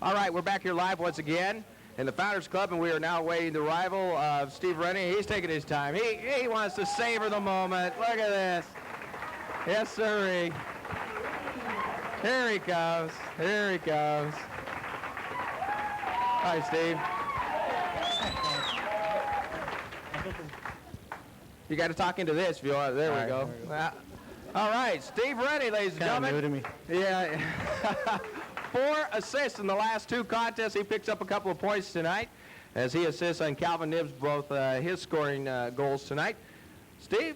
All right, we're back here live once again in the Founders Club, and we are now awaiting the arrival of Steve Rennie. He's taking his time. He wants to savor the moment. Look at this. Yes, sirree. Here he comes. Here he comes. Hi, Steve. You got to talk into this if you want. There we go. All right, Steve Rennie, ladies and gentlemen. Kind of new to me. Yeah. 4 assists in the last 2 contests. He picks up a couple of points tonight as he assists on Calvin Nibbs, both his scoring goals tonight. Steve,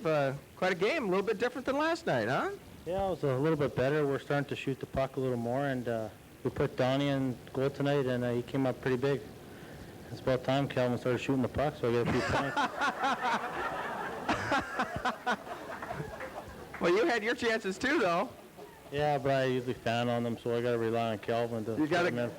quite a game, a little bit different than last night, huh? Yeah, it was a little bit better. We're starting to shoot the puck a little more, and we put Donnie in goal tonight, and he came up pretty big. It's about time Calvin started shooting the puck, so I get a few points. Well, you had your chances too, though. Yeah, but I usually fan on them, so I got to rely on Calvin to You got to.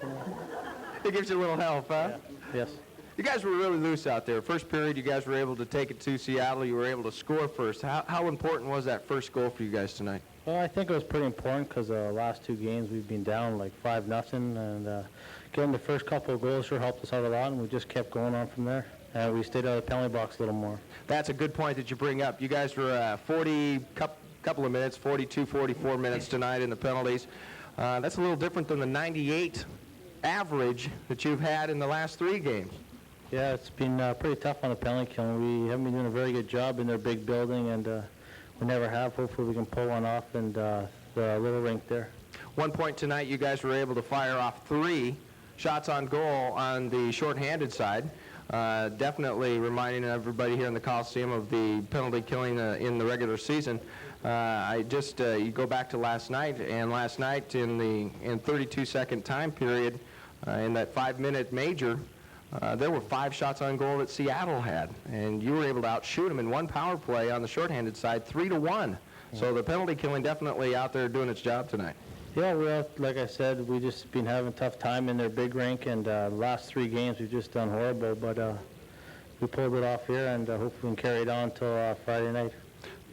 It gives you a little help, huh? Yeah. Yes. You guys were really loose out there. First period, you guys were able to take it to Seattle. You were able to score first. How important was that first goal for you guys tonight? Well, I think it was pretty important because the last 2 games we've been down like 5-0, and getting the first couple of goals sure helped us out a lot, and we just kept going on from there. And we stayed out of the penalty box a little more. That's a good point that you bring up. You guys were 40 couple of minutes, 42, 44 minutes tonight in the penalties. That's a little different than the 98 average that you've had in the last 3 games. Yeah, it's been pretty tough on the penalty killing. We haven't been doing a very good job in their big building, and we never have. Hopefully we can pull one off in the little rink there. 1 point tonight, you guys were able to fire off 3 shots on goal on the shorthanded side. Definitely reminding everybody here in the Coliseum of the penalty killing in the regular season. You go back to last night, and last night in 32-second time period, in that 5-minute major, there were 5 shots on goal that Seattle had, and you were able to outshoot them in 1 power play on the shorthanded side, 3-1. So the penalty killing definitely out there doing its job tonight. Yeah, like I said, we just been having a tough time in their big rink, and the last 3 games we've just done horrible, but we pulled it off here, and hopefully we can carry it on until Friday night.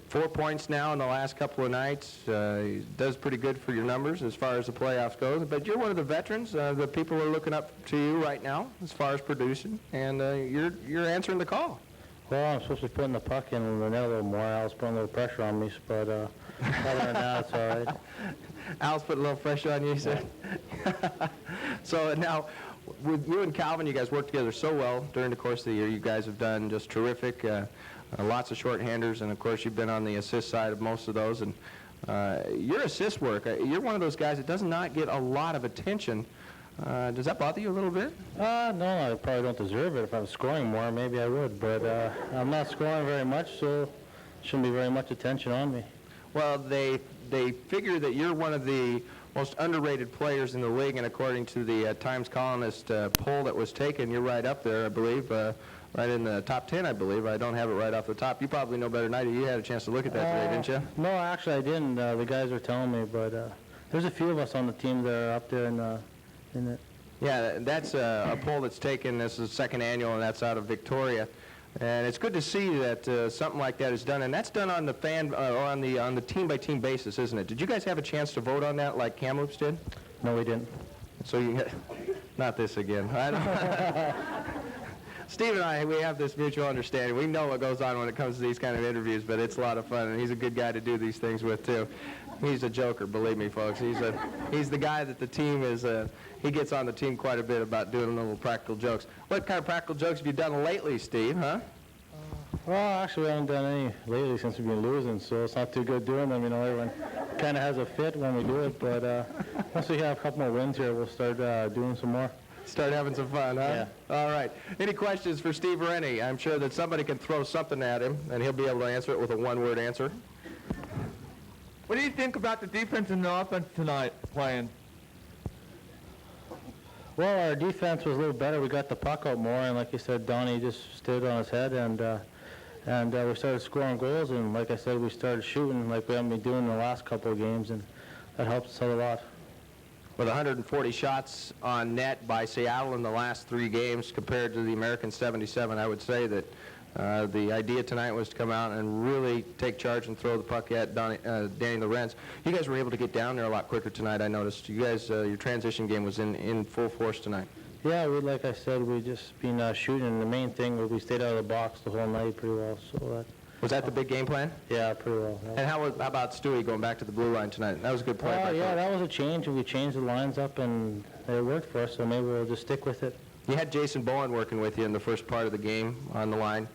4 points now in the last couple of nights. Does pretty good for your numbers as far as the playoffs goes. But you're one of the veterans. The people are looking up to you right now as far as producing, and you're answering the call. Well, I'm supposed to be putting the puck in the net a little more. Al's putting a little pressure on me, but other than that, it's all right. Al's putting a little pressure on you, sir. So now, with you and Calvin, you guys work together so well during the course of the year. You guys have done just terrific. Lots of shorthanders, and of course you've been on the assist side of most of those. And your assist work, you're one of those guys that does not get a lot of attention. Does that bother you a little bit? No, I probably don't deserve it. If I was scoring more, maybe I would. But I'm not scoring very much, so shouldn't be very much attention on me. Well, they figure that you're one of the most underrated players in the league, and according to the Times Colonist poll that was taken, you're right up there, I believe. Right in the top 10, I believe. I don't have it right off the top. You probably know better than I do. You had a chance to look at that today, didn't you? No, actually I didn't. The guys were telling me, but there's a few of us on the team that are up there in it. Yeah, that's a poll that's taken. This is the 2nd annual, and that's out of Victoria. And it's good to see that something like that is done, and that's done on the or on the team-by-team basis, isn't it? Did you guys have a chance to vote on that like Kamloops did? No, we didn't. So not this again. Steve and I, we have this mutual understanding. We know what goes on when it comes to these kind of interviews, but it's a lot of fun, and he's a good guy to do these things with, too. He's a joker, believe me, folks. He's the guy that the team is, he gets on the team quite a bit about doing little practical jokes. What kind of practical jokes have you done lately, Steve, huh? Well, actually, we haven't done any lately since we've been losing, so it's not too good doing them. You know, everyone kind of has a fit when we do it, but once we have a couple more wins here, we'll start doing some more. Start having some fun, huh? Yeah. All right. Any questions for Steve Rennie? I'm sure that somebody can throw something at him, and he'll be able to answer it with a 1-word answer. What do you think about the defense and the offense tonight playing? Well, our defense was a little better. We got the puck out more, and like you said, Donnie just stood on his head, and we started scoring goals, and like I said, we started shooting like we haven't been doing the last couple of games, and that helped us out a lot. With 140 shots on net by Seattle in the last 3 games compared to the American 77, I would say that The idea tonight was to come out and really take charge and throw the puck at Danny Lorenz. You guys were able to get down there a lot quicker tonight, I noticed. You guys, your transition game was in full force tonight. Yeah, like I said, we just been shooting, and the main thing was we stayed out of the box the whole night pretty well. So Was that the big game plan? yeah, pretty well. Yeah. And how about Stewie going back to the blue line tonight? That was a good play. by Yeah, Coach. that was a change, and we changed the lines up, and it worked for us. So maybe we'll just stick with it. You had Jason Bowen working with you in the first part of the game on the line.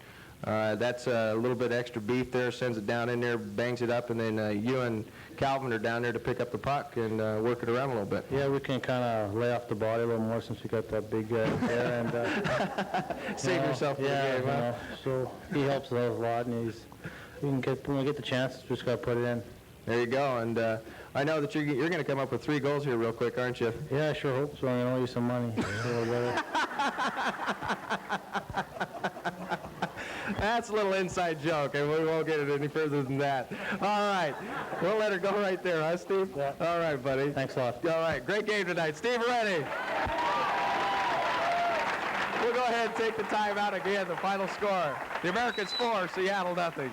That's a little bit extra beef there, sends it down in there, bangs it up, and then you and Calvin are down there to pick up the puck and work it around a little bit. Yeah, we can kind of lay off the body a little more since we got that big guy there, and Save yourself for the game, huh? So he helps us a lot, and when we get the chance, just got to put it in. There you go, and I know that you're going to come up with 3 goals here real quick, aren't you? Yeah, I sure hope so. I owe you some money. That's a little inside joke, and we won't get it any further than that. All right, we'll let her go right there, huh, Steve? Yeah. All right, buddy. Thanks a lot. All right, great game tonight. Steve Rennie. We'll go ahead and take the time out again, the final score. The Americans 4, Seattle nothing.